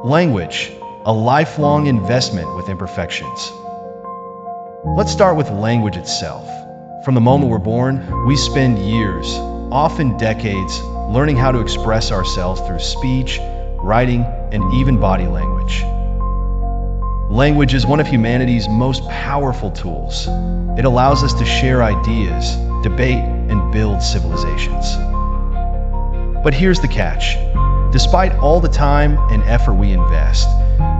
Language, a lifelong investment with imperfections. Let's start with language itself. From the moment we're born, we spend years, often decades, learning how to express ourselves through speech, writing, and even body language. Language is one of humanity's most powerful tools. It allows us to share ideas, debate, and build civilizations. But here's the catch. Despite all the time and effort we invest,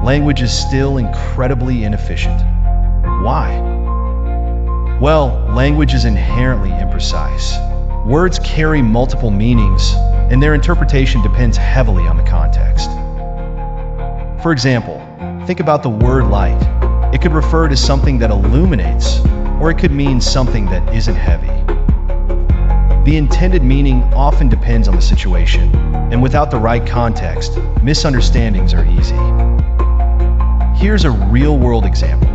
language is still incredibly inefficient. Why? Well, language is inherently imprecise. Words carry multiple meanings, and their interpretation depends heavily on the context. For example, think about the word light. It could refer to something that illuminates, or it could mean something that isn't heavy. The intended meaning often depends on the situation, and without the right context, misunderstandings are easy. Here's a real-world example.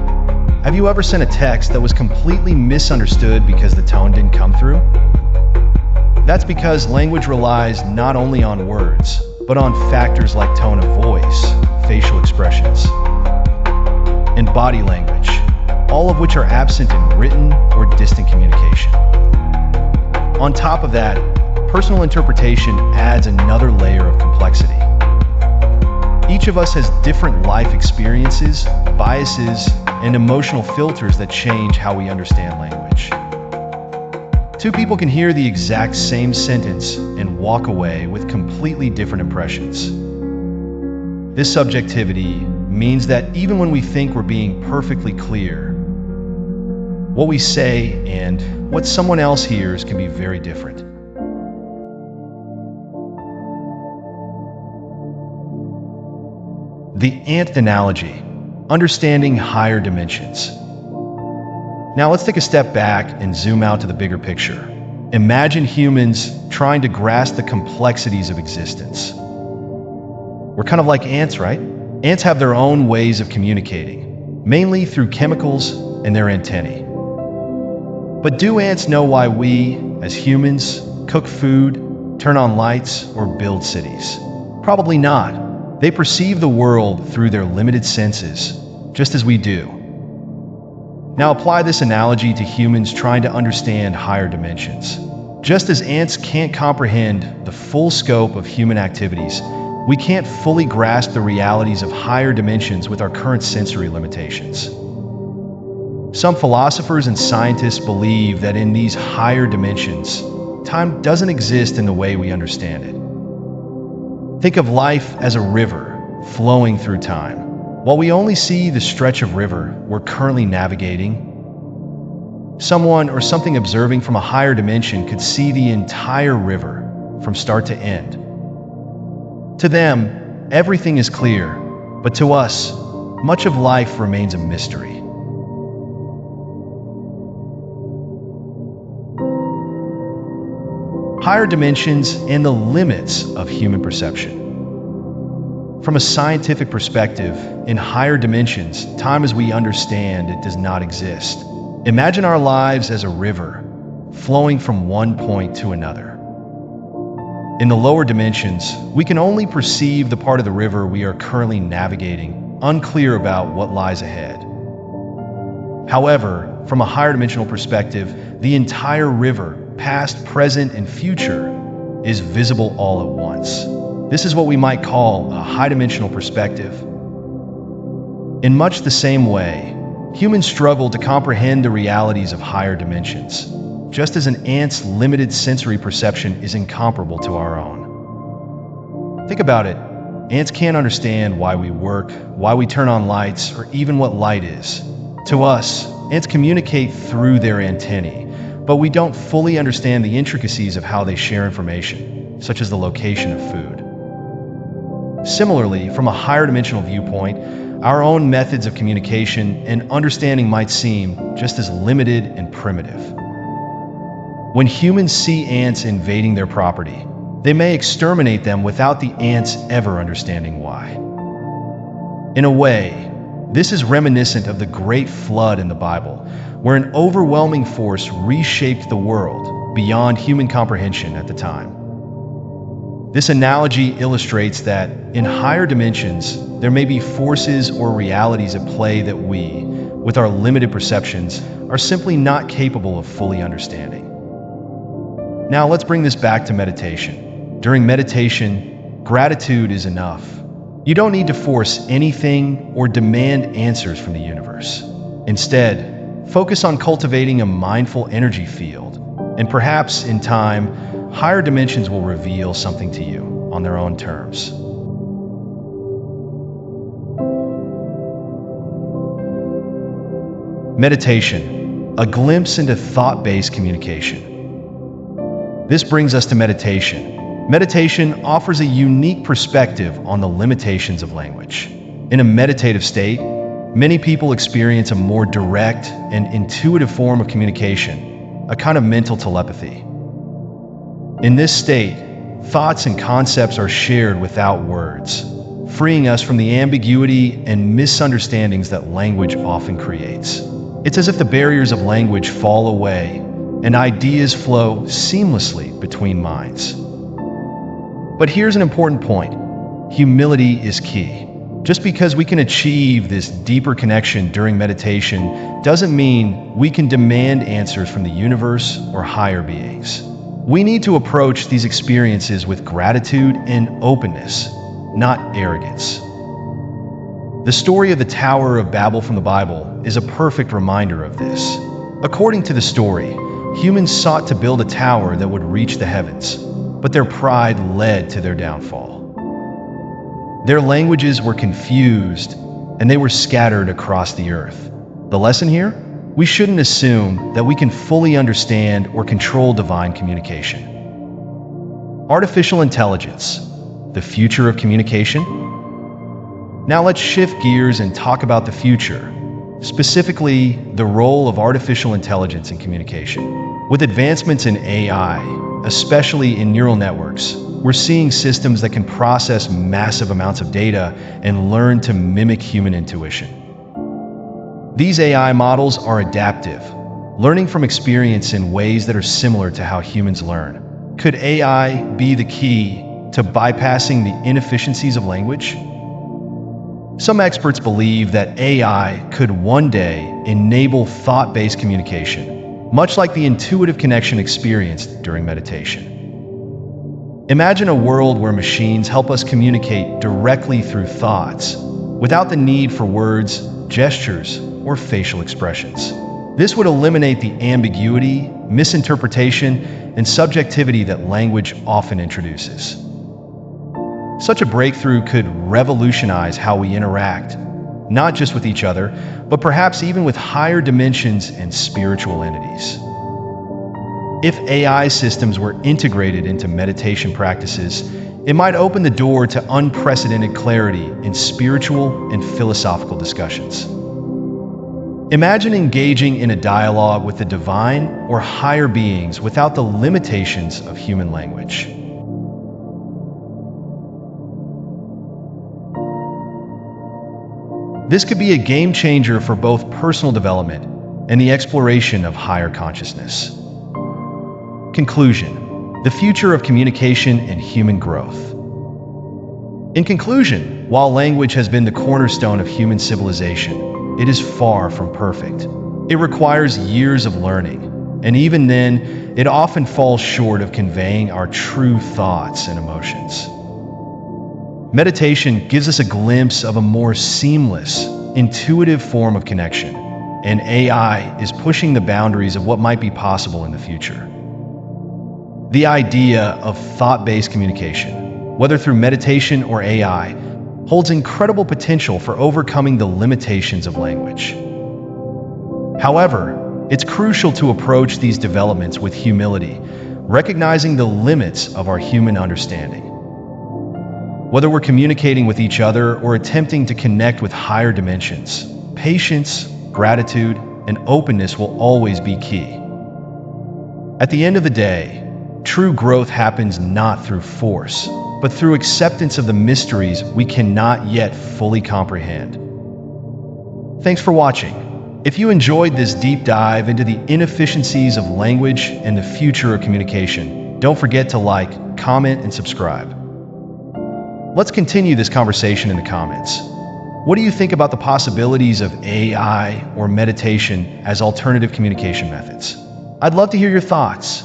Have you ever sent a text that was completely misunderstood because the tone didn't come through? That's because language relies not only on words, but on factors like tone of voice, facial expressions, and body language, all of which are absent in written or distant communication. On top of that, personal interpretation adds another layer of complexity. Each of us has different life experiences, biases, and emotional filters that change how we understand language. Two people can hear the exact same sentence and walk away with completely different impressions. This subjectivity means that even when we think we're being perfectly clear, what we say and what someone else hears can be very different. The ant analogy, understanding higher dimensions. Now let's take a step back and zoom out to the bigger picture. Imagine humans trying to grasp the complexities of existence. We're kind of like ants, right? Ants have their own ways of communicating, mainly through chemicals and their antennae. But do ants know why we, as humans, cook food, turn on lights, or build cities? Probably not. They perceive the world through their limited senses, just as we do. Now apply this analogy to humans trying to understand higher dimensions. Just as ants can't comprehend the full scope of human activities, we can't fully grasp the realities of higher dimensions with our current sensory limitations. Some philosophers and scientists believe that in these higher dimensions, time doesn't exist in the way we understand it. Think of life as a river flowing through time. While we only see the stretch of river we're currently navigating, someone or something observing from a higher dimension could see the entire river from start to end. To them, everything is clear, but to us, much of life remains a mystery. Higher dimensions and the limits of human perception. From a scientific perspective, in higher dimensions, time as we understand it does not exist. Imagine our lives as a river, flowing from one point to another. In the lower dimensions, we can only perceive the part of the river we are currently navigating, unclear about what lies ahead. However, from a higher dimensional perspective, the entire river, past, present, and future, is visible all at once. This is what we might call a high-dimensional perspective. In much the same way, humans struggle to comprehend the realities of higher dimensions, just as an ant's limited sensory perception is incomparable to our own. Think about it. Ants can't understand why we work, why we turn on lights, or even what light is. To us, ants communicate through their antennae, but we don't fully understand the intricacies of how they share information, such as the location of food. Similarly, from a higher dimensional viewpoint, our own methods of communication and understanding might seem just as limited and primitive. When humans see ants invading their property, they may exterminate them without the ants ever understanding why. In a way, this is reminiscent of the Great Flood in the Bible, where an overwhelming force reshaped the world beyond human comprehension at the time. This analogy illustrates that in higher dimensions, there may be forces or realities at play that we, with our limited perceptions, are simply not capable of fully understanding. Now let's bring this back to meditation. During meditation, gratitude is enough. You don't need to force anything or demand answers from the universe. Instead, focus on cultivating a mindful energy field, and perhaps in time, higher dimensions will reveal something to you on their own terms. Meditation, a glimpse into thought-based communication. This brings us to meditation. Meditation offers a unique perspective on the limitations of language. In a meditative state, many people experience a more direct and intuitive form of communication, a kind of mental telepathy. In this state, thoughts and concepts are shared without words, freeing us from the ambiguity and misunderstandings that language often creates. It's as if the barriers of language fall away and ideas flow seamlessly between minds. But here's an important point. Humility is key. Just because we can achieve this deeper connection during meditation doesn't mean we can demand answers from the universe or higher beings. We need to approach these experiences with gratitude and openness, not arrogance. The story of the Tower of Babel from the Bible is a perfect reminder of this. According to the story, humans sought to build a tower that would reach the heavens, but their pride led to their downfall. Their languages were confused, and they were scattered across the earth. The lesson here? We shouldn't assume that we can fully understand or control divine communication. Artificial intelligence, the future of communication? Now let's shift gears and talk about the future, specifically the role of artificial intelligence in communication. With advancements in AI, especially in neural networks, we're seeing systems that can process massive amounts of data and learn to mimic human intuition. These AI models are adaptive, learning from experience in ways that are similar to how humans learn. Could AI be the key to bypassing the inefficiencies of language? Some experts believe that AI could one day enable thought-based communication, much like the intuitive connection experienced during meditation. Imagine a world where machines help us communicate directly through thoughts, without the need for words, gestures, or facial expressions. This would eliminate the ambiguity, misinterpretation, and subjectivity that language often introduces. Such a breakthrough could revolutionize how we interact, not just with each other, but perhaps even with higher dimensions and spiritual entities. If AI systems were integrated into meditation practices, it might open the door to unprecedented clarity in spiritual and philosophical discussions. Imagine engaging in a dialogue with the divine or higher beings without the limitations of human language. This could be a game changer for both personal development and the exploration of higher consciousness. Conclusion: the future of communication and human growth. In conclusion, while language has been the cornerstone of human civilization, it is far from perfect. It requires years of learning, and even then, it often falls short of conveying our true thoughts and emotions. Meditation gives us a glimpse of a more seamless, intuitive form of connection, and AI is pushing the boundaries of what might be possible in the future. The idea of thought-based communication, whether through meditation or AI, holds incredible potential for overcoming the limitations of language. However, it's crucial to approach these developments with humility, recognizing the limits of our human understanding. Whether we're communicating with each other or attempting to connect with higher dimensions, patience, gratitude, and openness will always be key. At the end of the day, true growth happens not through force, but through acceptance of the mysteries we cannot yet fully comprehend. Thanks for watching. If you enjoyed this deep dive into the inefficiencies of language and the future of communication, don't forget to like, comment, and subscribe. Let's continue this conversation in the comments. What do you think about the possibilities of AI or meditation as alternative communication methods? I'd love to hear your thoughts.